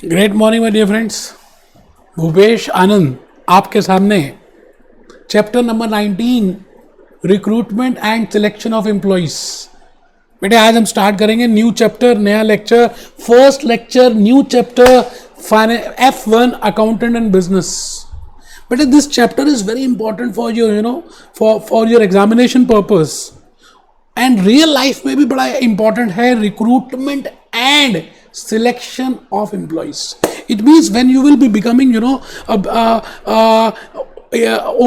Great morning my dear friends. Bhupesh Anand आपके सामने chapter number 19 recruitment and selection of employees. बेटे आज हम स्टार्ट करेंगे न्यू चैप्टर, नया lecture, first lecture, new chapter F1 accountant and business. बेटे this chapter is very important for your for your examination purpose and real life में भी बड़ा important है। Recruitment and selection of employees. It means when you will be becoming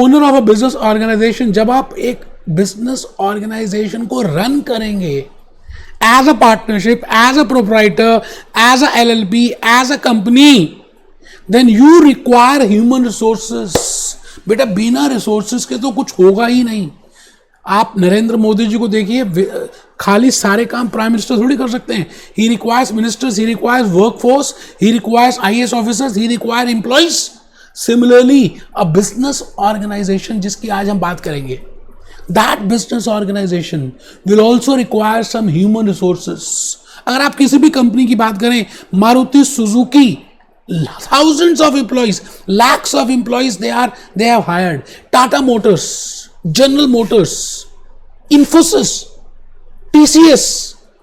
owner of a business organization, जब आप एक business organization को run करेंगे as a partnership, as a proprietor, as a LLP, as a company, then you require human resources. बेटा बिना resources के तो कुछ होगा ही नहीं। आप नरेंद्र मोदी जी को देखिए, खाली सारे काम प्राइम मिनिस्टर थोड़ी कर सकते हैं। He requires ministers, he requires workforce, he requires IAS officers, he require employees. Similarly a business organisation जिसकी आज हम बात करेंगे, that business organisation will also require some human resources. अगर आप किसी भी कंपनी की बात करें, Maruti Suzuki, thousands of employees, lakhs of employees they have hired. Tata Motors, General Motors, Infosys, TCS,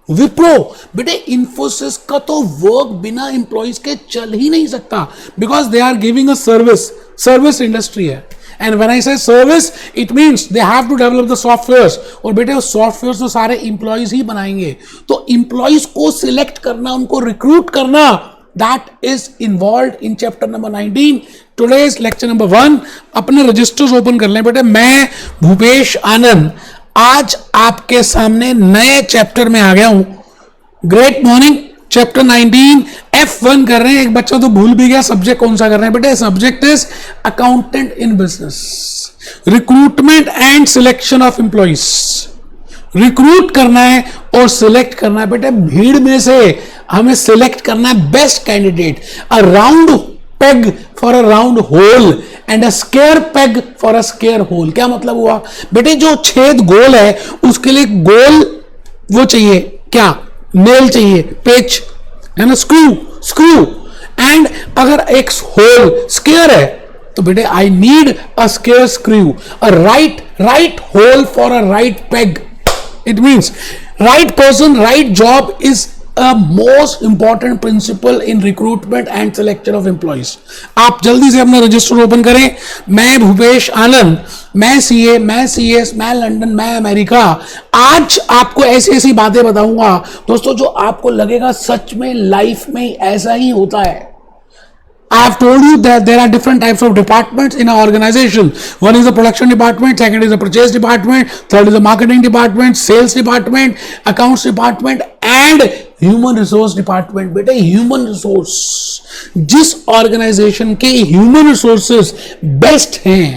Wipro. बेटे इंफोसिस का तो वर्क बिना एम्प्लॉइज के चल ही नहीं सकता, because they are giving a service industry है। And when I say service it means they have to develop the softwares, और बेटे वो सॉफ्टवेयर तो सारे इंप्लॉइज ही बनाएंगे। तो इंप्लॉइज को सिलेक्ट करना, उनको रिक्रूट करना, that is involved in chapter number 19. Today's lecture number 1. अपने रजिस्टर्स ओपन कर लें बेटे। मैं भूपेश आनंद आज आपके सामने नए चैप्टर में आ गया हूं। ग्रेट मॉर्निंग, चैप्टर 19 F1 कर रहे हैं। एक बच्चा तो भूल भी गया सब्जेक्ट कौन सा कर रहे हैं बेटे। Subject is accountant in business, recruitment and selection of employees. Recruit करना है और सिलेक्ट करना है बेटे। भीड़ में से हमें सिलेक्ट करना है best candidate. A round peg for a round hole and a square peg for a square hole. क्या मतलब हुआ बेटे? जो छेद गोल है उसके लिए गोल वो चाहिए, क्या नेल चाहिए, पेच है ना, स्क्रू। एंड अगर एक होल स्क्वायर है तो बेटे I need a square screw, a right hole for a right peg. It means right person, right job is a most important principle in recruitment and selection of employees. आप जल्दी से अपना register open करें। मैं भूपेश आनंद, मैं CA, मैं CS, मैं London, मैं अमेरिका। आज आपको ऐसी ऐसी बातें बताऊंगा दोस्तों जो आपको लगेगा सच में लाइफ में ऐसा ही होता है। I have told you that there are different types of departments in our organization. One is the production department, second is the purchase department, third is the marketing department, sales department, accounts department and human resource department. बेटे human resource, जिस organization के human resources best हैं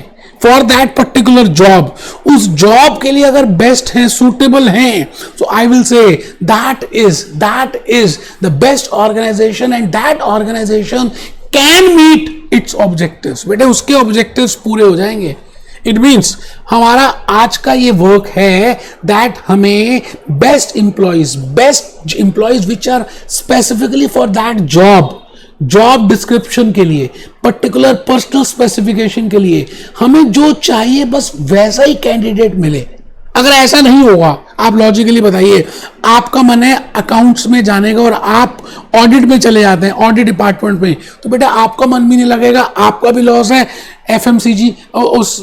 for that particular job, उस job के लिए अगर best हैं, suitable हैं, so I will say that is the best organization and that organization can meet its objectives. बेटे उसके objectives पूरे हो जाएंगे। It means हमारा आज का ये वर्क है that हमें best employees which are specifically for that job description के लिए, particular personal specification के लिए हमें जो चाहिए बस वैसा ही कैंडिडेट मिले। अगर ऐसा नहीं होगा, आप लॉजिकली बताइए, आपका मन है अकाउंट्स में जाने का और आप ऑडिट में चले जाते हैं, ऑडिट डिपार्टमेंट में, तो बेटा आपका मन भी नहीं लगेगा, आपका भी लॉस है, FMCG उस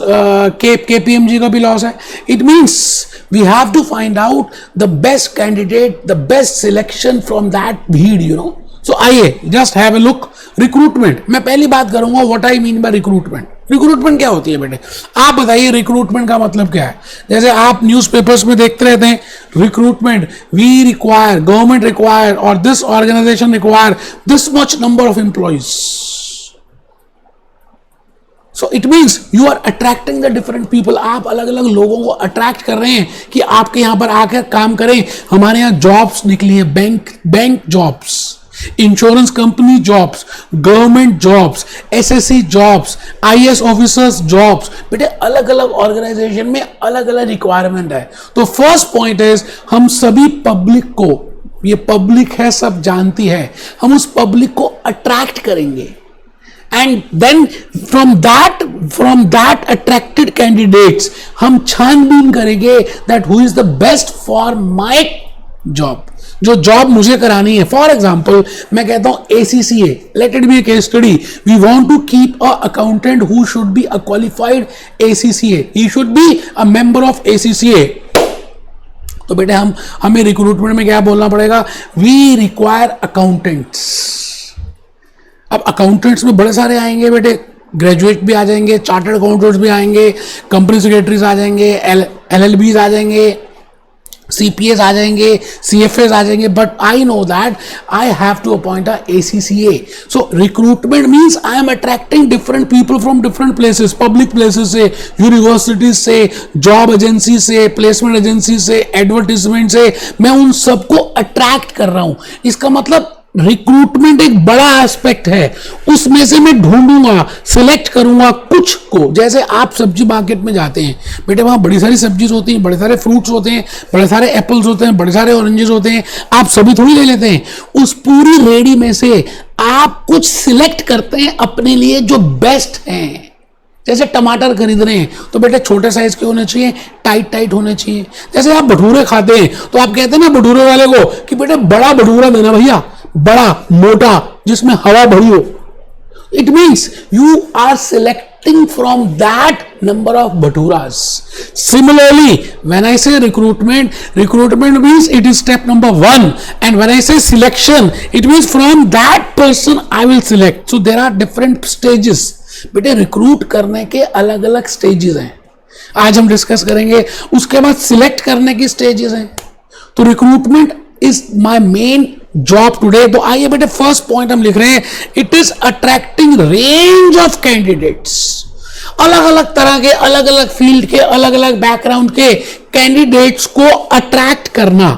KPMG का भी लॉस है। It means we have to find out the best candidate, the best selection from that भीड़, यू नो। सो आइए just have a look. Recruitment, मैं पहली बात करूंगा what I mean by recruitment. Recruitment क्या होती है बेटे? आप बताइए रिक्रूटमेंट का मतलब क्या है? जैसे आप न्यूज़पेपर्स में देखते रहते हैं recruitment, we require, government require और this organisation require this much number of employees. So it means you are attracting the different people. आप अलग अलग लोगों को अट्रैक्ट कर रहे हैं कि आपके यहां पर आकर काम करें। हमारे यहां जॉब्स निकली है, bank jobs, insurance company jobs, government jobs, SSC jobs, IAS officers jobs. बेटे अलग अलग ऑर्गेनाइजेशन में अलग अलग रिक्वायरमेंट है। तो फर्स्ट पॉइंट इज हम सभी पब्लिक को ये पब्लिक है, सब जानती है, हम उस पब्लिक को अट्रैक्ट करेंगे and then from that attracted candidates हम छानबीन करेंगे that who is the best for my job, जो जॉब मुझे करानी है. फॉर एग्जाम्पल मैं कहता हूं ACCA, let it be a case study, we want to keep a accountant who should be a qualified ACCA, he should be a member of ACCA. तो बेटे हमें रिक्रूटमेंट में क्या बोलना पड़ेगा, वी रिक्वायर अकाउंटेंट्स. अब अकाउंटेंट्स में बड़े सारे आएंगे बेटे, ग्रेजुएट भी आ जाएंगे, चार्टर्ड अकाउंटेंट्स भी आएंगे, कंपनी सेक्रेटरीज आ जाएंगे, LLBs आ जाएंगे, CPAs आ जाएंगे, CFAs आ जाएंगे. But I know that I have to appoint a ACCA. So recruitment means I am attracting different people from different places, public places से, यूनिवर्सिटीज से, job agency से, placement agency से, advertisement से, मैं उन सबको अट्रैक्ट कर रहा हूं. इसका मतलब रिक्रूटमेंट एक बड़ा एस्पेक्ट है, उसमें से मैं ढूंढूंगा, सिलेक्ट करूंगा कुछ को. जैसे आप सब्जी मार्केट में जाते हैं बेटे, वहां बड़ी सारी सब्जीज होती हैं, बड़े सारे फ्रूट्स होते हैं, बड़े सारे एप्पल्स होते हैं, बड़े सारे ऑरेंजेस होते हैं, आप सभी थोड़ी ले लेते हैं. उस पूरी रेडी में से आप कुछ सिलेक्ट करते हैं अपने लिए जो बेस्ट हैं. जैसे टमाटर खरीद रहे हैं तो बेटे छोटे साइज के होने चाहिए, टाइट होने चाहिए. जैसे आप भटूरे खाते हैं तो आप कहते हैं ना भटूरे वाले को कि बेटे बड़ा भटूरा देना भैया, बड़ा मोटा जिसमें हवा भरी हो. It means you are selecting from that number of bhaturas. Similarly, when I say recruitment means it is step number 1, and when I say selection, it means from that person I will select. So there are different stages. बेटे recruit करने के अलग अलग stages हैं, आज हम discuss करेंगे. उसके बाद सिलेक्ट करने की स्टेजेस हैं. तो recruitment is my main job today. तो आइए बेटे फर्स्ट पॉइंट हम लिख रहे हैं, it is attracting range of candidates. अलग अलग तरह के, अलग अलग फील्ड के, अलग अलग बैकग्राउंड के कैंडिडेट्स को अट्रैक्ट करना.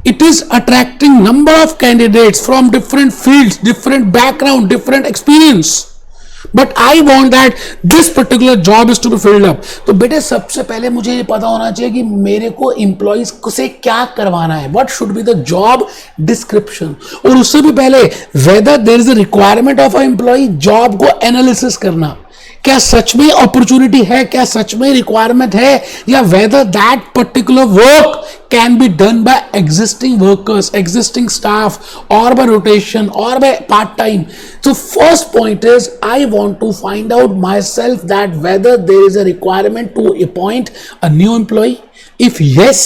It is attracting number of candidates from different fields, different background, different experience. But I want that this particular job is to be filled up. तो बेटे सबसे पहले मुझे ये पता होना चाहिए कि मेरे को इंप्लॉइज से क्या करवाना है, what should be the job description. और उससे भी पहले whether there is a requirement of a employ, job को एनालिसिस करना, क्या सच में अपॉर्चुनिटी है, क्या सच में रिक्वायरमेंट है, या weather that particular work can be done bye existing workers, existing staff, और बाय रोटेशन, और by part time. So first point is I want to find out myself that whether there is a requirement to appoint a new employee. If yes,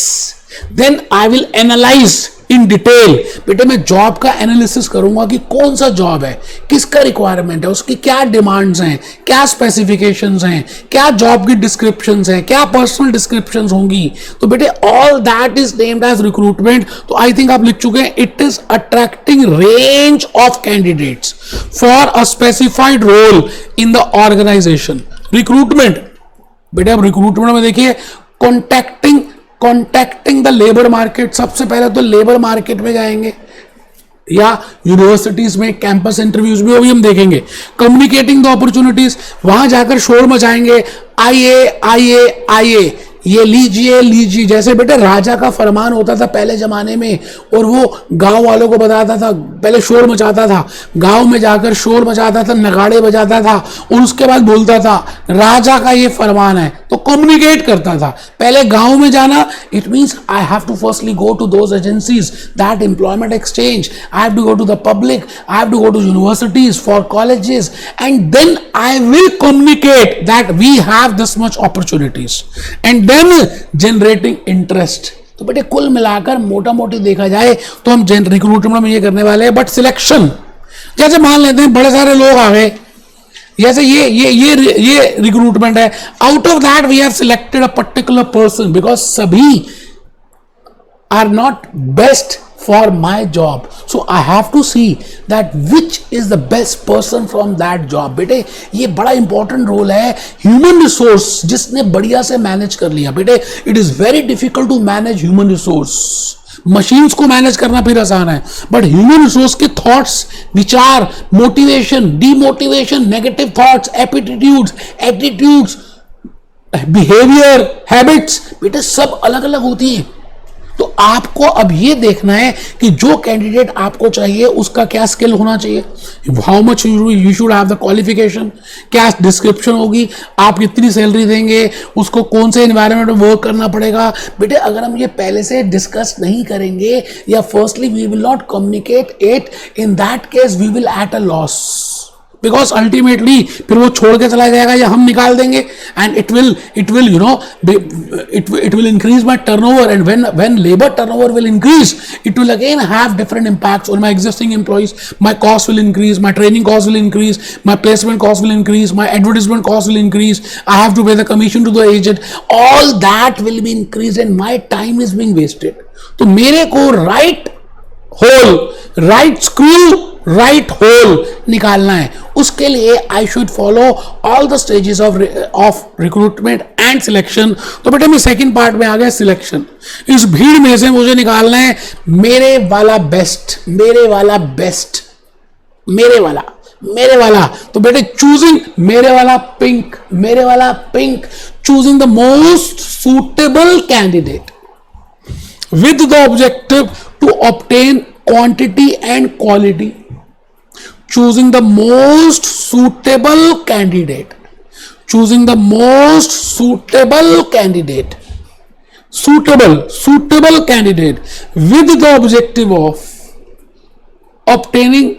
then I will analyze in detail. बेटे मैं job का analysis करूंगा कि कौन सा job है, किसका requirement है, उसकी क्या डिमांड्स हैं, क्या स्पेसिफिकेशंस हैं, क्या जॉब की डिस्क्रिप्शंस हैं, क्या पर्सनल डिस्क्रिप्शंस होंगी. तो बेटे all that is named as recruitment. तो आई थिंक आप लिख चुके हैं, it is attracting range of candidates for a specified role in the organisation. Recruitment बेटे अब रिक्रूटमेंट में देखिए, कॉन्टैक्टिंग द लेबर मार्केट. सबसे पहले तो लेबर मार्केट में जाएंगे, या यूनिवर्सिटीज में कैंपस इंटरव्यूज भी अभी हम देखेंगे. कम्युनिकेटिंग द अपॉर्चुनिटीज, वहां जाकर शोर मचाएंगे, आइए आइए आइए, ये लीजिए लीजिए. जैसे बेटे राजा का फरमान होता था पहले जमाने में, और वो गांव वालों को बताता था, पहले शोर मचाता था, गांव में जाकर शोर मचाता था, नगाड़े बजाता था, और उसके बाद बोलता था राजा का ये फरमान है. तो कम्युनिकेट करता था. पहले गांव में जाना, it means I have to firstly go to those agencies that employment exchange, I have to go to the public, I have to go to universities for colleges, and then I will communicate that we have this much opportunities, and generating interest. तो बेटे कुल मिलाकर मोटा मोटी देखा जाए तो हम रिक्रूटमेंट में ये करने वाले हैं. बट सिलेक्शन, जैसे मान लेते हैं बड़े सारे लोग आ गए, जैसे ये रिक्रूटमेंट है. Out of that we have selected a particular person, because सभी are not best for my job, so I have to see that which is the best person from that job. बेटे ये बड़ा important role है. Human resource जिसने बढ़िया से manage कर लिया, बेटे it is very difficult to manage human resource. Machines को मैनेज करना फिर आसान है, बट ह्यूमन रिसोर्स के थॉट्स, विचार, motivation, demotivation, negative thoughts, attitudes, behaviour, habits, बेटे सब अलग अलग होती हैं. तो आपको अब ये देखना है कि जो कैंडिडेट आपको चाहिए उसका क्या स्किल होना चाहिए, how much you should have the qualification, क्या डिस्क्रिप्शन होगी, आप कितनी सैलरी देंगे, उसको कौन से एनवायरनमेंट में वर्क करना पड़ेगा। बेटे अगर हम ये पहले से डिस्कस नहीं करेंगे या firstly we will not communicate it, in that case we will at a loss, because ultimately फिर वो छोड़ के चला जाएगा या हम निकाल देंगे, and it will you know it will increase my turnover, and when labour turnover will increase it will again have different impacts on my existing employees. My cost will increase, my training cost will increase, my placement cost will increase, my advertisement cost will increase, I have to pay the commission to the agent, all that will be increased and my time is being wasted. तो मेरे को right hole, right screw, right hole निकालना है, उसके लिए I should follow all the stages of recruitment and selection. तो बेटे मैं सेकंड पार्ट में आ गया, सिलेक्शन। इस भीड़ में से मुझे निकालना है मेरे वाला बेस्ट, मेरे वाला बेस्ट, मेरे वाला। तो बेटे चूजिंग मेरे वाला पिंक, मेरे वाला pink, choosing the most suitable candidate with the objective to obtain quantity and quality, choosing the most suitable candidate, choosing the most suitable candidate, suitable candidate with the objective of obtain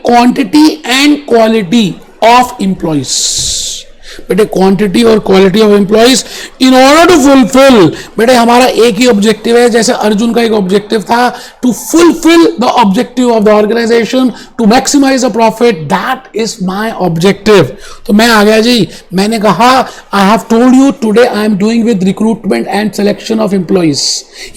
quantity and quality of employees. बेटे quantity और quality of employees in order to fulfil, बेटे हमारा एक ही objective है, जैसे अर्जुन का एक objective था to fulfil the objective of the organisation, to maximise the profit, that is my objective. तो मैं आ गया जी, मैंने कहा I have told you today I am doing with recruitment and selection of employees.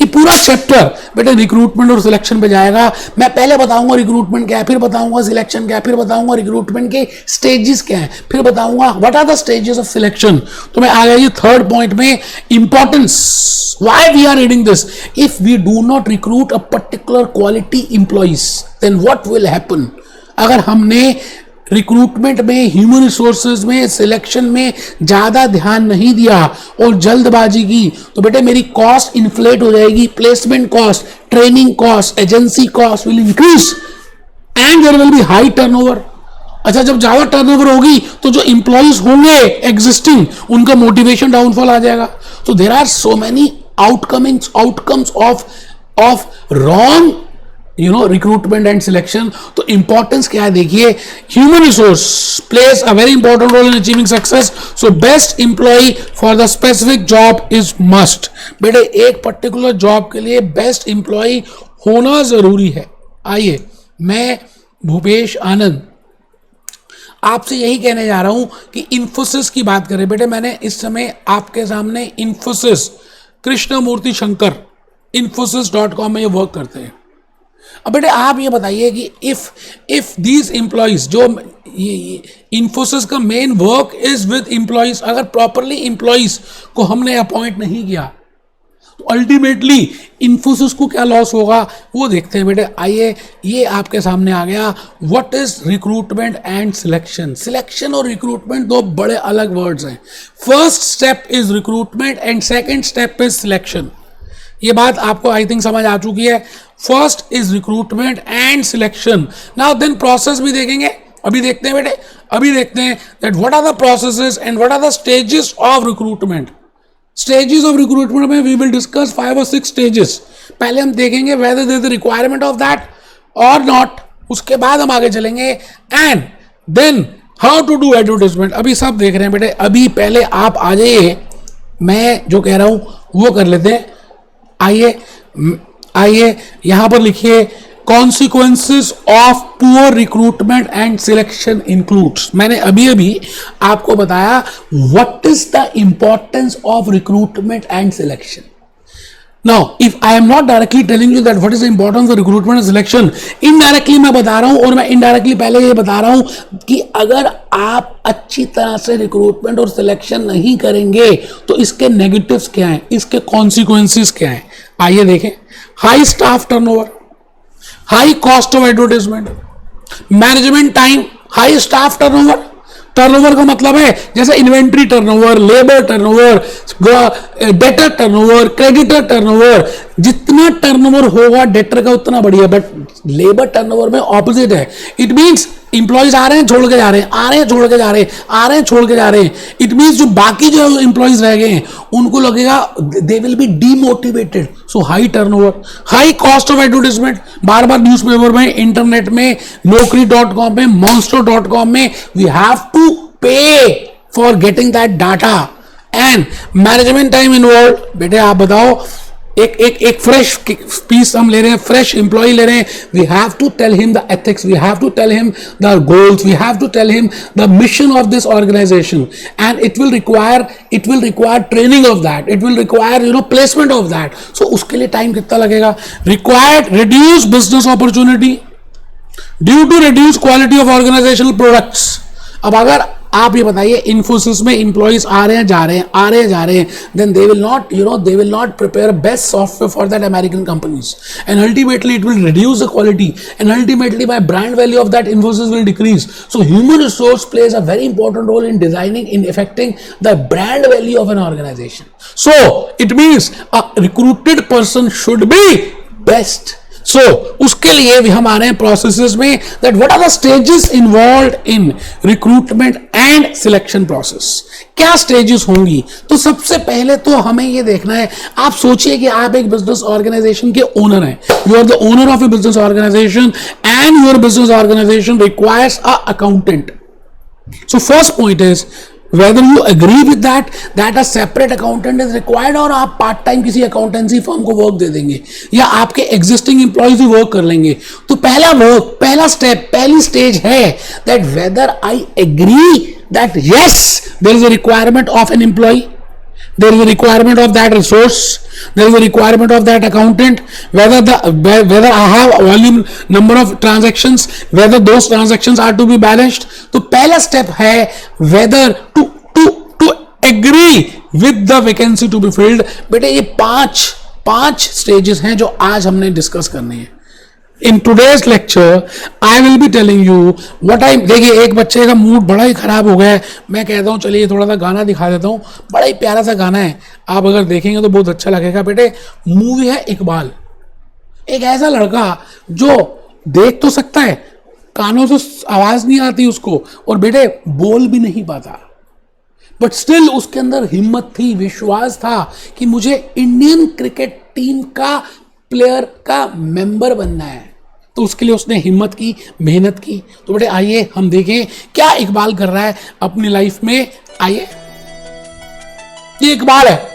ये पूरा चैप्टर बेटे रिक्रूटमेंट और सिलेक्शन पे जाएगा। मैं पहले बताऊंगा रिक्रूटमेंट क्या है, फिर बताऊंगा सिलेक्शन क्या है, फिर बताऊंगा रिक्रूटमेंट के स्टेजेस क्या है, फिर बताऊंगा what are the stages of selection. तो मैं आ गया ये थर्ड पॉइंट में, importance. Why we are reading this? If we do not recruit a particular quality employees, then what will happen? अगर हमने रिक्रूटमेंट में, ह्यूमन रिसोर्सेज में, सिलेक्शन में ज्यादा ध्यान नहीं दिया और जल्दबाजी की, तो बेटे मेरी कॉस्ट इन्फ्लेट हो जाएगी, placement cost, training cost, agency cost will increase and there will be high turnover. अच्छा, जब ज्यादा टर्नओवर होगी तो जो इंप्लॉइज होंगे एग्जिस्टिंग, उनका मोटिवेशन डाउनफॉल आ जाएगा। तो there are so many outcomes of wrong recruitment and selection. तो इंपॉर्टेंस क्या है देखिए, human resource plays a very important role in achieving success, so best employee for the specific job is must. बेटे एक particular job के लिए best employee होना जरूरी है। आइए, मैं भूपेश आनंद आपसे यही कहने जा रहा हूं कि इन्फोसिस की बात करें। बेटे मैंने इस समय आपके सामने इन्फोसिस, कृष्णमूर्ति शंकर infosys.com में ये वर्क करते हैं। अब बेटे आप ये बताइए कि इफ दीज एम्प्लॉइज, जो इन्फोसिस का main work is with employees, अगर प्रॉपरली एम्प्लॉइज को हमने अपॉइंट नहीं किया तो अल्टीमेटली इन्फोसिस को क्या लॉस होगा वो देखते हैं। बेटे आइए, ये आपके सामने आ गया, what is recruitment and selection. Selection और रिक्रूटमेंट दो बड़े अलग वर्ड्स हैं। First step is recruitment and second step is selection. ये बात आपको आई थिंक समझ आ चुकी है। First is recruitment and selection. Now then process भी देखेंगे, अभी देखते हैं बेटे, अभी देखते हैं that what are the processes and what are the stages of recruitment. Stages of recruitment में वी विल डिस्कस 5 और 6 स्टेजेस। पहले हम देखेंगे whether there is the requirement of that और नॉट, उसके बाद हम आगे चलेंगे and then how to do advertisement. अभी सब देख रहे हैं बेटे, अभी पहले आप आ जाइए, मैं जो कह रहा हूं वो कर लेते हैं। आइए यहां पर लिखिए, consequences of poor recruitment and selection includes। मैंने अभी आपको बताया what is the importance of recruitment and selection। Now if I am not directly telling you that what is the importance of recruitment and selection, indirectly मैं बता रहा हूं, और मैं indirectly पहले ये बता रहा हूं कि अगर आप अच्छी तरह से रिक्रूटमेंट और सिलेक्शन नहीं करेंगे तो इसके नेगेटिव्स क्या हैं, इसके कॉन्सिक्वेंसेस क्या हैं। आइए देखें, high staff turnover, high cost of advertisement, management time, high staff turnover, turnover का मतलब है जैसे inventory turnover, labour turnover, debtor turnover, creditor turnover. जितना टर्नओवर होगा डेटर का उतना बढ़िया, बट लेबर टर्नओवर में ऑपोजिट है। इट मींस इंप्लॉइज आ रहे हैं छोड़ के जा रहे हैं, आ रहे हैं छोड़ के जा रहे हैं, आ रहे हैं छोड़ के जा रहे हैं। इट मींस जो बाकी जो इंप्लॉइज रह गए हैं उनको लगेगा they will be demotivated. So high turnover, high cost of advertisement, bar bar newspaper में, इंटरनेट में, नौकरी.com में, monster.com में वी हैव टू पे for getting that data and management time involve. बेटे आप बताओ, एक फ्रेश पीस हम ले रहे हैं, फ्रेश इंप्लॉय ले रहे हैं, we have to tell him the ethics, we have to tell him the goals, we have to tell him the mission of this organisation and it will require training of that, it will require placement of that. So उसके लिए time कितना लगेगा? Required reduce business opportunity due to reduce quality of organisational products. अब अगर आप ये बताइए इन्फोसिस में इंप्लॉइज आ रहे हैं जा रहे हैं, आ रहे हैं जा रहे हैं, then they will not prepare best software for that American companies and ultimately it will reduce the quality and ultimately my brand value of that Infosys will decrease. So human resource plays a very important role in designing, in effecting the brand value of an organisation. So it means a recruited person should be best. So उसके लिए भी हम आ रहे हैं processes में, that what are the stages involved in recruitment and selection process. क्या stages होंगी? तो सबसे पहले तो हमें ये देखना है, आप सोचिए कि आप एक बिजनेस ऑर्गेनाइजेशन के ओनर हैं, you are the owner of a business organisation and your business organisation requires a accountant. So first point is whether you agree with that a separate accountant is required, और आप part time किसी accountancy firm को work दे देंगे या आपके existing employees भी work कर लेंगे। तो पहला स्टेप, पहली स्टेज है that whether I agree that yes there is a requirement of an employee, there is a requirement of that resource, there is a requirement of that accountant, whether I have a volume number of transactions, whether those transactions are to be balanced। तो पहला step है whether to agree with the vacancy to be filled। बेटे ये पांच stages हैं जो आज हमने डिस्कस करने हैं। In today's lecture, I will be telling you what I देखिए, एक बच्चे का मूड बड़ा ही खराब हो गया है, मैं कहता हूँ चलिए थोड़ा सा गाना दिखा देता हूँ, बड़ा ही प्यारा सा गाना है, आप अगर देखेंगे तो बहुत अच्छा लगेगा। बेटे मूवी है इकबाल, एक ऐसा लड़का जो देख तो सकता है, कानों से आवाज नहीं आती उसको, और बेटे बोल भी नहीं पाता, बट स्टिल उसके अंदर हिम्मत थी, विश्वास था कि मुझे इंडियन क्रिकेट टीम का प्लेयर का मेंबर बनना है। तो उसके लिए उसने हिम्मत की, मेहनत की। तो बेटे आइए हम देखें क्या इकबाल कर रहा है अपनी लाइफ में। आइए, ये इकबाल है।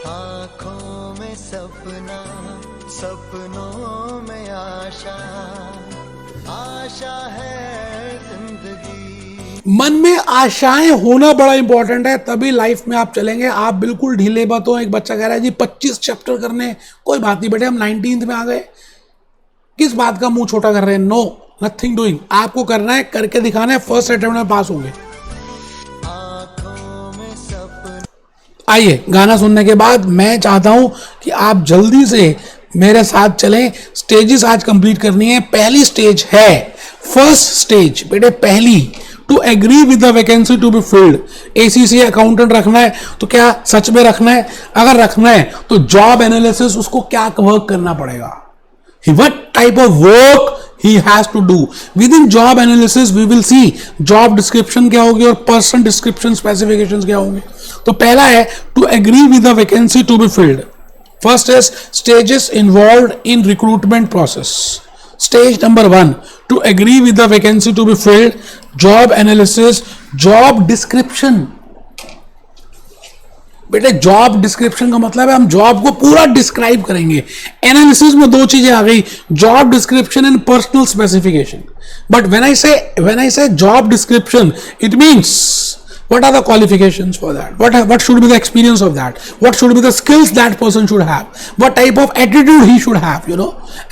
आँखों में सपना, सपनों में आशा, आशा है जिंदगी। मन में आशाएं होना बड़ा इंपॉर्टेंट है, तभी लाइफ में आप चलेंगे। आप बिल्कुल ढीले मत हो। एक बच्चा कह रहा है जी 25 चैप्टर करने, कोई बात नहीं बेटे, हम 19th में आ गए, किस बात का मुंह छोटा कर रहे हैं? No, nothing doing. आपको करना है, करके दिखाना है, फर्स्ट अटेम्प्ट में पास होंगे। आइए, गाना सुनने के बाद मैं चाहता हूं कि आप जल्दी से मेरे साथ चलें। स्टेजेस आज कंप्लीट करनी है। पहली स्टेज है, फर्स्ट स्टेज बेटे, पहली, to agree with the vacancy to be filled. ACC accountant रखना है तो क्या सच में रखना है? अगर रखना है तो जॉब एनालिसिस, उसको क्या वर्क करना पड़ेगा, what type of work he has to do। within job analysis we will see job description क्या होगी और person description specifications क्या होंगे। तो पहला है to agree with the vacancy to be filled। first is stages involved in recruitment process। stage number 1, to agree with the vacancy to be filled, job analysis, job description। बेटे job description का मतलब है हम job को पूरा describe करेंगे। Analysis में दो चीजें आ गई, job description and personal specification. But when I say job description, it means What are the qualifications for that? What should be the experience of that? What should be the skills that person should have? What type of attitude he should have,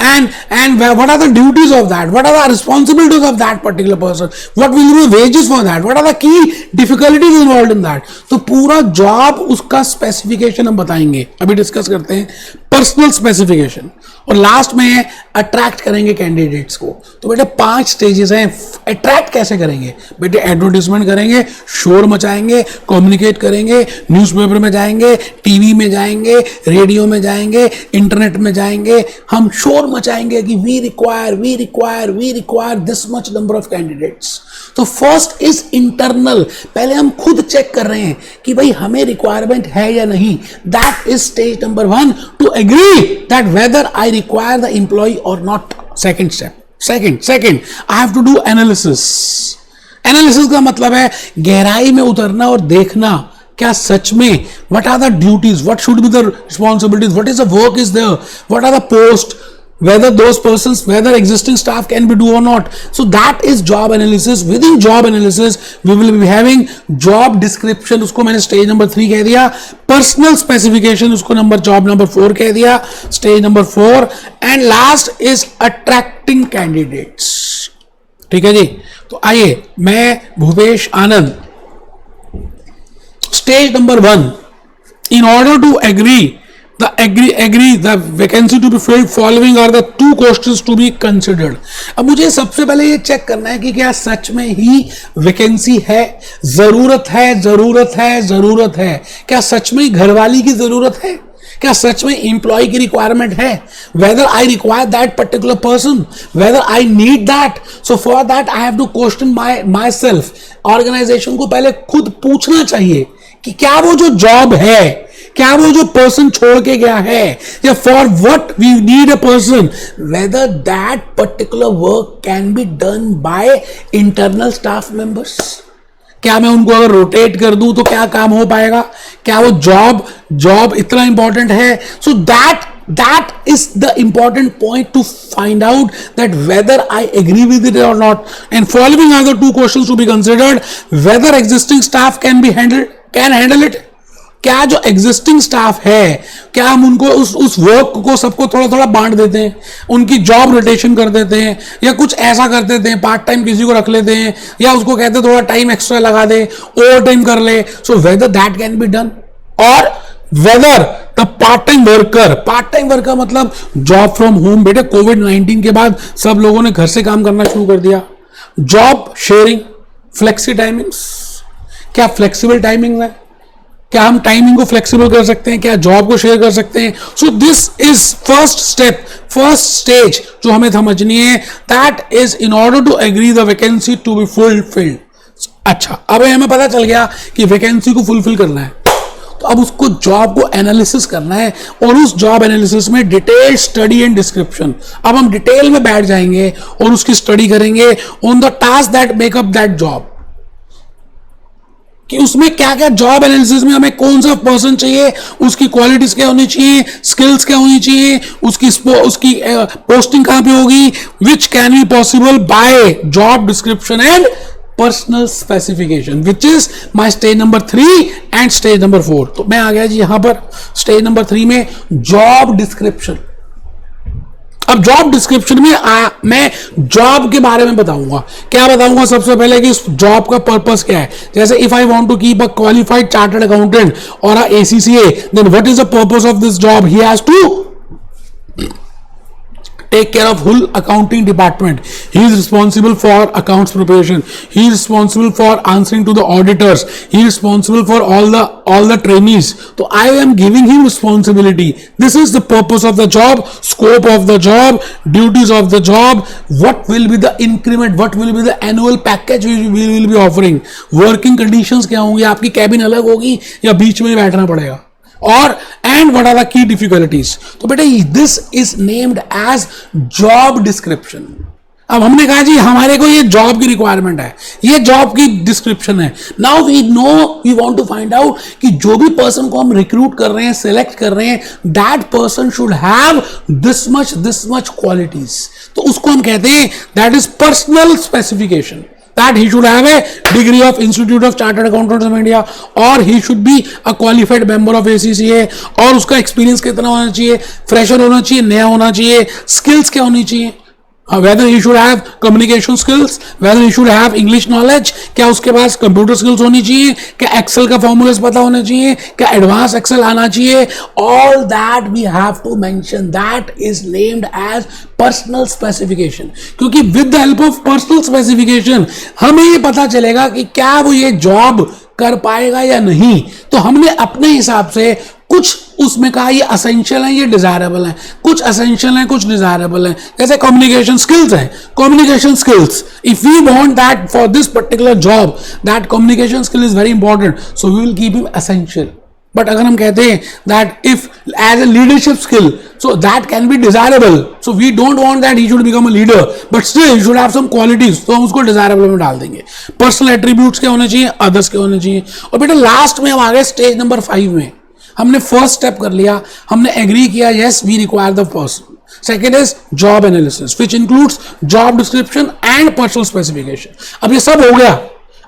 and what are the duties of that? What are the responsibilities of that particular person? What will be the wages for that? What are the key difficulties involved in that? तो पूरा job उसका specification हम बताएंगे, अभी discuss करते हैं personal specification, और last में अट्रैक्ट करेंगे कैंडिडेट्स को। तो बेटे 5 स्टेजेस हैं। अट्रैक्ट कैसे करेंगे बेटे? एडवर्टीजमेंट करेंगे, शोर मचाएंगे, कम्युनिकेट करेंगे, न्यूज़पेपर में जाएंगे, टीवी में जाएंगे, रेडियो में जाएंगे, इंटरनेट में जाएंगे, हम शोर मचाएंगे कि we require this much number of candidates. तो फर्स्ट इज इंटरनल, पहले हम खुद चेक कर रहे हैं कि भाई हमें रिक्वायरमेंट है या नहीं। That is stage number 1 to agree that whether I require the employee or not. Second step, second I have to do analysis. Analysis का मतलब है गहराई में उतरना और देखना क्या सच में, what are the duties, what should be the responsibilities, what is the work is there, what are the post, whether those persons, whether existing staff can be do or not. So that is job analysis. Within job analysis we will be having job description, उसको मैंने stage number 3 कह दिया। personal specification उसको job number 4 कह दिया, stage number 4, and last is attracting candidates। ठीक है जी। तो आइए, मैं भूपेश आनंद, stage number 1, in order to agree the vacancy to be filled, following are the 2 questions to be considered। अब मुझे सबसे पहले ये चेक करना है कि क्या सच में ही वैकेंसी है, जरूरत है, क्या सच में घरवाली की जरूरत है, क्या सच में एम्प्लॉय की रिक्वायरमेंट है, whether I require that particular person, whether I need that. So for that I have to question myself. Organisation को पहले खुद पूछना चाहिए कि क्या वो जो जॉब है, क्या वो जो पर्सन छोड़ के गया है, या for what we need a person, whether that particular work can be done by internal staff members. क्या मैं उनको अगर रोटेट कर दूं तो क्या काम हो पाएगा? क्या वो जॉब इतना इंपॉर्टेंट है? सो that is the important point to find out that whether I agree with it or not. And following are the 2 questions to be considered: whether existing staff can handle it। क्या जो existing staff है, क्या हम उनको उस work को सबको थोड़ा थोड़ा बांट देते हैं, उनकी जॉब रोटेशन कर देते हैं, या कुछ ऐसा कर देते हैं, पार्ट टाइम किसी को रख लेते हैं, या उसको कहते हैं थोड़ा टाइम एक्स्ट्रा लगा दे, ओवर टाइम कर ले। So whether that can be done, और whether the part time worker मतलब जॉब फ्रॉम होम। बेटे कोविड-19 के बाद सब लोगों ने घर से काम करना शुरू कर दिया। जॉब शेयरिंग, फ्लेक्सी टाइमिंग्स, क्या फ्लेक्सिबल टाइमिंग है, क्या हम टाइमिंग को फ्लेक्सिबल कर सकते हैं, क्या जॉब को शेयर कर सकते हैं। So this is first stage जो हमें समझनी है। That is in order to agree the vacancy to be fulfilled. अच्छा, अब हमें पता चल गया कि वैकेंसी को फुलफिल करना है, तो अब उसको जॉब को एनालिसिस करना है, और उस जॉब एनालिसिस में डिटेल स्टडी एंड डिस्क्रिप्शन। अब हम डिटेल में बैठ जाएंगे और उसकी स्टडी करेंगे on the task that makeup that job, कि उसमें क्या क्या जॉब एनालिसिस में हमें कौन सा पर्सन चाहिए, उसकी क्वालिटीज क्या होनी चाहिए, स्किल्स क्या होनी चाहिए, उसकी पोस्टिंग कहां पे होगी, which can be possible by job description and personal specification, which is my stage number 3 and stage number 4। तो मैं आ गया जी यहां पर स्टेज नंबर 3 में, जॉब डिस्क्रिप्शन। अब जॉब डिस्क्रिप्शन में मैं जॉब के बारे में बताऊंगा। क्या बताऊंगा? सबसे पहले कि इस जॉब का पर्पस क्या है। जैसे if I want to keep a qualified chartered accountant और a ACCA, then what is the purpose of this job? He has to take care of whole accounting department. He is responsible for accounts preparation. He is responsible for answering to the auditors. He is responsible for all the trainees. So I am giving him responsibility. This is the purpose of the job, scope of the job, duties of the job. What will be the increment? What will be the annual package we will be offering? Working conditions क्या होंगी? आपकी cabin अलग होगी या बीच में बैठना पड़ेगा? और and what are the key difficulties? तो बेटा this is named as job description. अब हमने कहा जी हमारे को ये जॉब की रिक्वायरमेंट है, ये जॉब की डिस्क्रिप्शन है। Now we want to find out कि जो भी पर्सन को हम रिक्रूट कर रहे हैं, सिलेक्ट कर रहे हैं, that person should have this much qualities. तो उसको हम कहते हैं that is personal specification. that he should have a degree of Institute of Chartered Accountants of India or he should be a qualified member of ACCA और उसका experience कितना होना चाहिए, फ्रेशर होना चाहिए, नया होना चाहिए, स्किल्स क्या होनी चाहिए, whether he should have communication skills, whether he should have English knowledge, क्या उसके पास कंप्यूटर स्किल्स होनी चाहिए, क्या एक्सेल का फॉर्मूलास पता होना चाहिए, क्या एडवांस एक्सेल आना चाहिए, all that we have to mention, that is named as personal specification. क्योंकि with the help of personal specification हमें ये पता चलेगा कि क्या वो ये जॉब कर पाएगा या नहीं. तो हमने अपने हिसाब से कुछ उसमें कहा ये असेंशियल है, ये डिजायरेबल है, कुछ असेंशियल है, कुछ डिजायरेबल है. जैसे कम्युनिकेशन स्किल्स है, communication skills, if we want that for this particular job that communication skill is very important, so we will keep him essential. But अगर हम कहते हैं that if as a leadership skill, so that can be desirable, so we don't want that he should become a leader but still he should have some qualities, तो हम उसको desirable में डाल देंगे. पर्सनल एट्रीब्यूट्स क्या होने चाहिए, others के होने चाहिए. और बेटा लास्ट में हम आ गए स्टेज नंबर 5 में. हमने फर्स्ट स्टेप कर लिया, हमने एग्री किया yes we require the person. Second is job analysis which includes job description and personal specification. अब ये सब हो गया,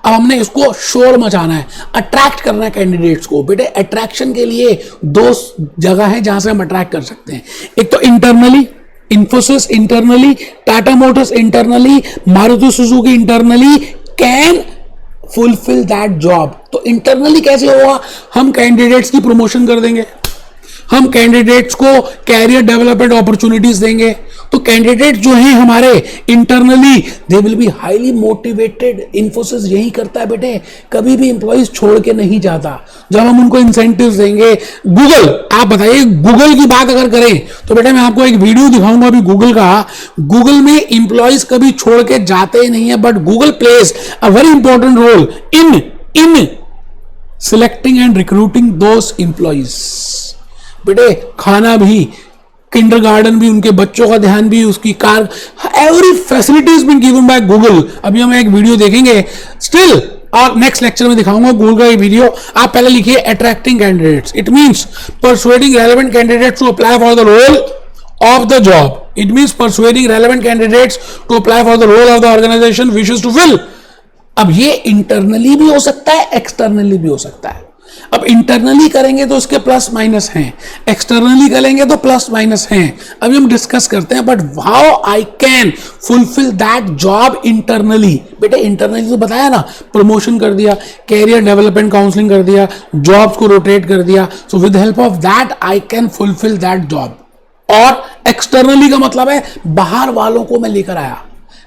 अब हमने इसको शोर मचाना है, अट्रैक्ट करना है कैंडिडेट्स को. बेटे अट्रैक्शन के लिए 2 जगह है जहां से हम अट्रैक्ट कर सकते हैं. एक तो internally, Infosys internally, Tata Motors internally, Maruti Suzuki internally can fulfil that job. तो इंटरनली कैसे होगा, हम कैंडिडेट्स की प्रमोशन कर देंगे, हम कैंडिडेट्स को कैरियर डेवलपमेंट अपॉर्चुनिटीज देंगे. तो कैंडिडेट जो हैं हमारे internally they will be highly motivated. Infosys यही करता है बेटे, कभी भी एम्प्लॉइज छोड़ के नहीं जाता. जब हम उनको इंसेंटिव्स देंगे, गूगल, आप बताइए गूगल की बात अगर करें तो बेटे मैं आपको एक वीडियो दिखाऊंगा अभी गूगल का. गूगल में एम्प्लॉइज कभी छोड़ के जाते ही नहीं है, but Google plays a very important role in selecting and recruiting those employees. बेटे खाना भी, किंडरगार्टन भी, उनके बच्चों का ध्यान भी, उसकी car, every facility is been given by Google. अभी हम एक वीडियो देखेंगे स्टिल और नेक्स्ट लेक्चर में दिखाऊंगा गूगल का ये वीडियो. आप पहले लिखिए attracting candidates. It means persuading relevant candidates to apply for the role of the job. It means persuading relevant candidates to apply for the role of the organisation wishes to fill. अब ये internally भी हो सकता है, externally भी हो सकता है. अब इंटरनली करेंगे तो उसके प्लस माइनस हैं, एक्सटर्नली करेंगे तो प्लस माइनस हैं. अभी हम डिस्कस करते हैं, but how I can fulfil that job internally. बेटे इंटरनली तो बताया ना, प्रमोशन कर दिया, कैरियर डेवलपमेंट काउंसलिंग कर दिया, जॉब्स को रोटेट कर दिया. So with help of that I can fulfil that job. और एक्सटर्नली का मतलब है बाहर वालों को मैं लेकर आया,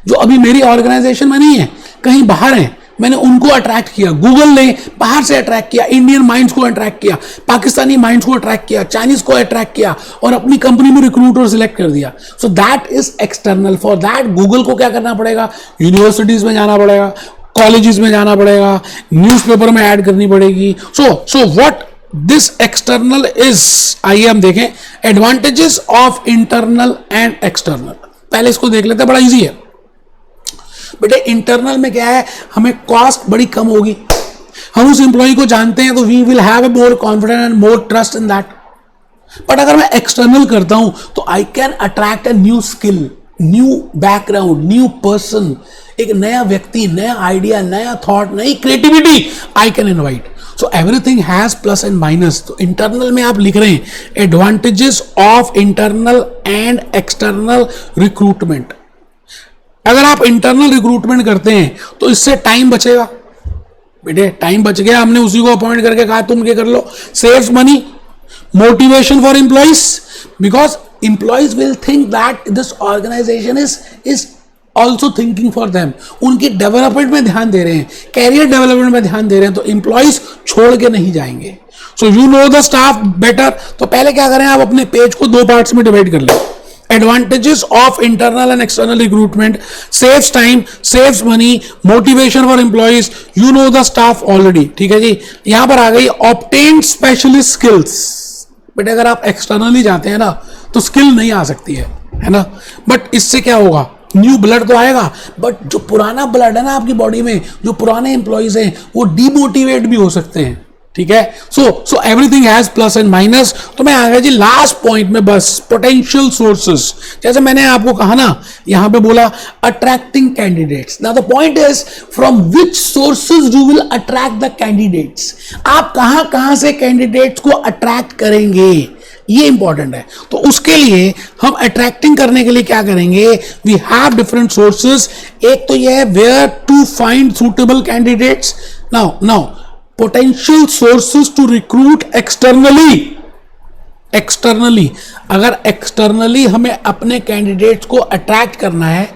जो अभी मेरी ऑर्गेनाइजेशन में नहीं है, कहीं बाहर है, मैंने उनको अट्रैक्ट किया. गूगल ने बाहर से अट्रैक्ट किया, इंडियन माइंड्स को अट्रैक्ट किया, पाकिस्तानी माइंड्स को अट्रैक्ट किया, चाइनीज को अट्रैक्ट किया और अपनी कंपनी में रिक्रूटर सिलेक्ट कर दिया. So that is external. For that Google को क्या करना पड़ेगा, यूनिवर्सिटीज में जाना पड़ेगा, कॉलेजेस में जाना पड़ेगा, न्यूज़पेपर में ऐड करनी पड़ेगी. So what this external is, आइए हम देखें advantages of internal and external. पहले इसको देख लेते हैं, बड़ा इजी है बेटे. इंटरनल में क्या है, हमें कॉस्ट बड़ी कम होगी, हम उस एम्प्लॉय को जानते हैं, तो we will have a more confidence and more trust in that. But अगर मैं एक्सटर्नल करता हूं तो I can attract a new skill, new background, new person, एक नया व्यक्ति, नया आइडिया, नया थॉट, नई creativity I can invite. So everything has plus and minus. तो इंटरनल में आप लिख रहे हैं advantages of internal and external recruitment. अगर आप इंटरनल रिक्रूटमेंट करते हैं तो इससे टाइम बचेगा. बेटे टाइम बच गया, हमने उसी को अपॉइंट करके कहा तुम ये कर लो. Saves money, motivation for employees, because employees will think that this organisation is also thinking for them. उनकी डेवलपमेंट में ध्यान दे रहे हैं, कैरियर डेवलपमेंट में ध्यान दे रहे हैं, तो एम्प्लॉइज छोड़ के नहीं जाएंगे. So you know the staff better. तो पहले क्या करें, आप अपने पेज को 2 पार्ट्स में डिवाइड कर लें. Advantages of internal and external recruitment, saves time, saves money, motivation for employees. You know the staff already. ठीक है जी. यहां पर आ गई obtained specialist skills. बट अगर आप एक्सटर्नली जाते हैं ना तो स्किल नहीं आ सकती है ना. बट इससे क्या होगा, न्यू ब्लड तो आएगा, बट जो पुराना ब्लड है ना आपकी बॉडी में, जो पुराने एम्प्लॉइज हैं वो डीमोटिवेट भी हो सकते हैं. ठीक है। सो everything has plus and minus. तो मैं आ गया जी लास्ट पॉइंट में, बस पोटेंशियल सोर्सेस। जैसे मैंने आपको कहा ना, यहां पे बोला attracting candidates. Now the point is from which sources you will attract the candidates. आप कहां कहां से कैंडिडेट्स को अट्रैक्ट करेंगे, ये इंपॉर्टेंट है। तो उसके लिए हम अट्रैक्टिंग करने के लिए क्या करेंगे, वी हैव डिफरेंट सोर्सेज। एक तो ये है where to find suitable candidates. Now potential sources to recruit externally. Externally, अगर एक्सटर्नली हमें अपने कैंडिडेट्स को अट्रैक्ट करना है,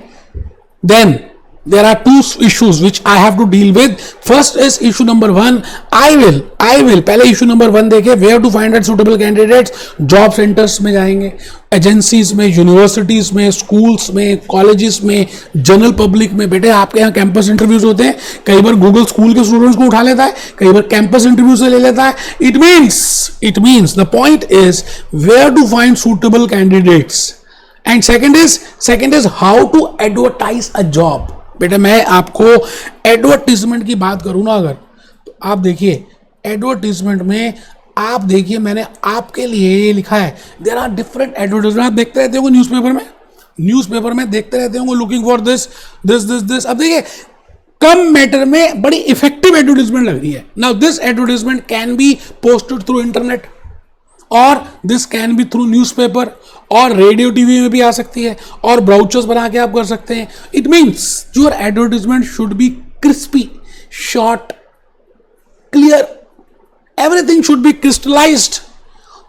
then there are two issues which I have to deal with. First is issue number 1. I will पहले issue number 1 देखे, where to find out suitable candidates. Job centres में जाएंगे, एजेंसीज में, यूनिवर्सिटीज में, schools में, colleges में, general public में। बेटे आपके यहाँ कैंपस इंटरव्यूज होते हैं, कई बार गूगल स्कूल के स्टूडेंट्स को उठा लेता है, कई बार कैंपस इंटरव्यू से ले लेता है। It means the point is where to find suitable candidates. And second is how to advertise a job. बेटा मैं आपको एडवर्टीजमेंट की बात करूं ना, अगर तो आप देखिए एडवर्टीजमेंट में, आप देखिए मैंने आपके लिए ये लिखा है, देयर आर डिफरेंट एडवर्टीजमेंट। आप देखते रहते होंगे न्यूज़पेपर में देखते रहते होंगे, लुकिंग फॉर दिस। अब देखिए कम मैटर में बड़ी इफेक्टिव एडवर्टीजमेंट लग रही है। Now this advertisement can be posted through internet, और this can be through newspaper, और रेडियो टीवी में भी आ सकती है, और ब्राउचर्स बना के आप कर सकते हैं। It means your advertisement should be crispy, short, clear, everything should be crystallised.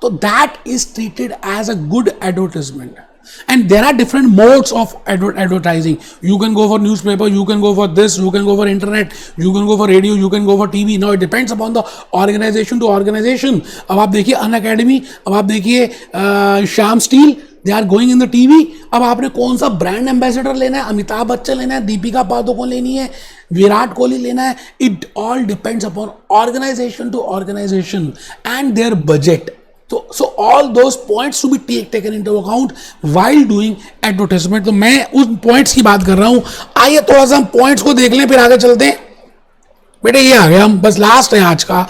तो that is treated as a good advertisement. And there are different modes of advertising. You can go for newspaper, you can go for this, you can go for internet, you can go for radio, you can go for TV. Now it depends upon the organization to organization. अब आप देखिए Unacademy, अब आप देखिए Shyam steel, they are going in the TV. अब आपने कौन सा ब्रांड एम्बेसडर लेना है, अमिताभ बच्चन लेना है, दीपिका पादुकोण लेनी है, विराट कोहली लेना है। It all depends upon organisation to organisation and their budget. So all those points to be taken into account while doing advertisement. तो मैं उस points की बात कर रहा हूं. आइए थोड़ा सा हम points को देख लें, फिर आगे चलते हैं. बेटे ये आ गया, हम बस लास्ट है आज का.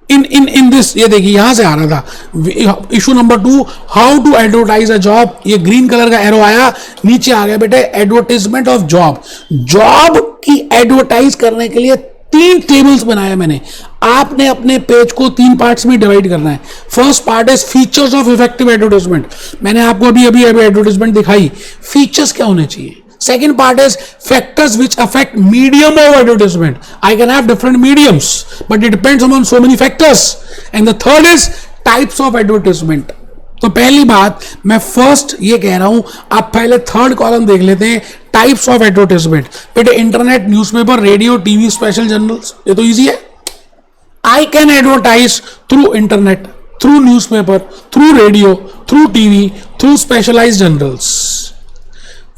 इन दिस, ये देखिए यहां से आ रहा था issue number 2, how to advertise a job. ये ग्रीन कलर का एरो आया, नीचे आ गया बेटे एडवर्टाइजमेंट ऑफ जॉब. जॉब की एडवर्टाइज करने के लिए 3 टेबल्स बनाए मैंने. आपने अपने पेज को 3 पार्ट्स में डिवाइड करना है. First part is features of effective advertisement. मैंने आपको अभी एडवर्टाइजमेंट दिखाई, फीचर्स क्या होने चाहिए. Second part is factors which affect medium of advertisement. I can have different mediums, but it depends upon so many factors. And the third is types of advertisement. तो पहली बात मैं फर्स्ट ये कह रहा हूं, आप पहले थर्ड कॉलम देख लेते हैं. Types of advertisement. बेटे internet, newspaper, radio, TV, special journals, ये तो इजी है. I can advertise through internet, through newspaper, through radio, through TV, through specialized journals.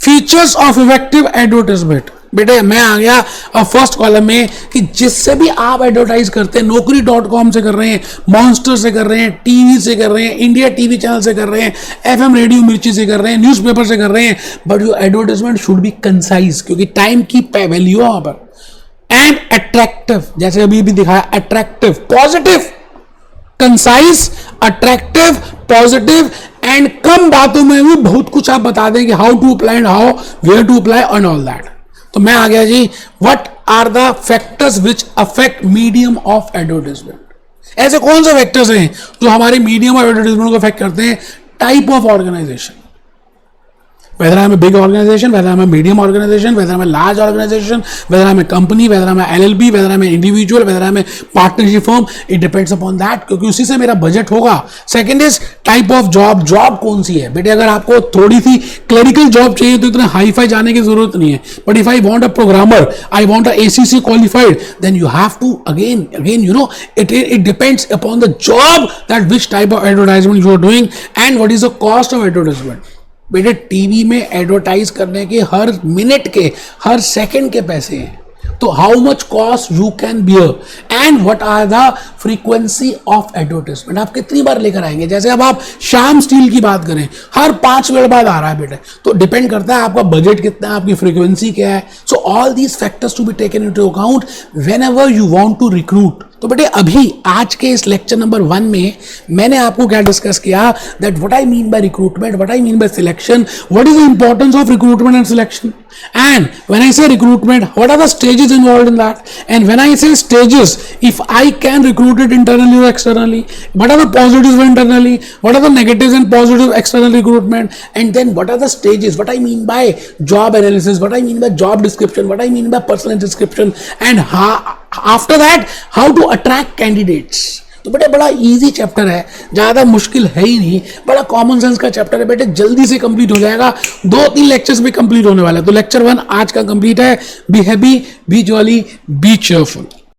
Features of effective advertisement. बेटे मैं आ गया अब फर्स्ट कॉलम में कि जिससे भी आप एडवर्टाइज करते हैं, नौकरी.com से कर रहे हैं, मॉन्स्टर से कर रहे हैं, टीवी से कर रहे हैं, इंडिया टीवी चैनल से कर रहे हैं, एफएम रेडियो मिर्ची से कर रहे हैं, न्यूज़पेपर से कर रहे हैं, but your advertisement should be concise, क्योंकि टाइम की वैल्यू है वहां पर. एंड अट्रैक्टिव, जैसे अभी भी दिखाया, attractive, positive, concise, attractive, positive, and कम बातों में भी बहुत कुछ आप बता दें कि how to apply and how where to apply and all that. तो मैं आ गया जी, what are the factors which affect medium of advertisement. ऐसे कौन से फैक्टर्स हैं जो हमारे मीडियम ऑफ एडवर्टाइजमेंट को अफेक्ट करते हैं. Type of organisation, whether I'm a big organization, whether I'm a medium organization, whether I'm a large organization, whether I'm a company, whether I'm a LLB, whether I'm an individual, whether I'm a partnership firm, it depends upon that, क्योंकि उसी से मेरा budget होगा. Second is type of job. Job कौन सी है बेटे. अगर आपको थोड़ी सी क्लरिकल जॉब चाहिए तो इतना हाई फाई जाने की जरूरत नहीं है. But if I want a programmer, I want a ACC qualified, then you have to again you know it depends upon the job that which type of advertisement you are doing and what is the cost of advertisement. बेटे TV में advertise करने के हर minute के, हर second के पैसे हैं. तो how much cost you can bear and what are the frequency of advertisement, आप कितनी बार लेकर आएंगे। जैसे अब आप श्याम स्टील की बात करें, हर 5 मिनट बाद आ रहा है बेटे, तो डिपेंड करता है आपका बजट कितना है, आपकी फ्रीक्वेंसी क्या है। So all these factors to be taken into account whenever you want to recruit. तो बेटे अभी आज के इस लेक्चर नंबर 1 में मैंने आपको क्या डिस्कस किया, that what I mean by recruitment, what I mean bye selection, what is the importance of recruitment and selection, and when I say recruitment, what are the stages involved in that, and when I say stages, if I can recruit it internally or externally, what are the positives internally, what are the negatives and positive external recruitment, and then what are the stages, what I mean by job analysis, what I mean by job description, what I mean by personal description, and after that how to attract candidates। तो बेटे बड़ा easy chapter है, ज़्यादा मुश्किल है ही नहीं, बड़ा common sense का चैप्टर है बेटे, जल्दी से कंप्लीट हो जाएगा, 2-3 लेक्चर्स में कंप्लीट होने वाला है। तो लेक्चर 1 आज का कंप्लीट है। Be happy, B jolly, B cheerful.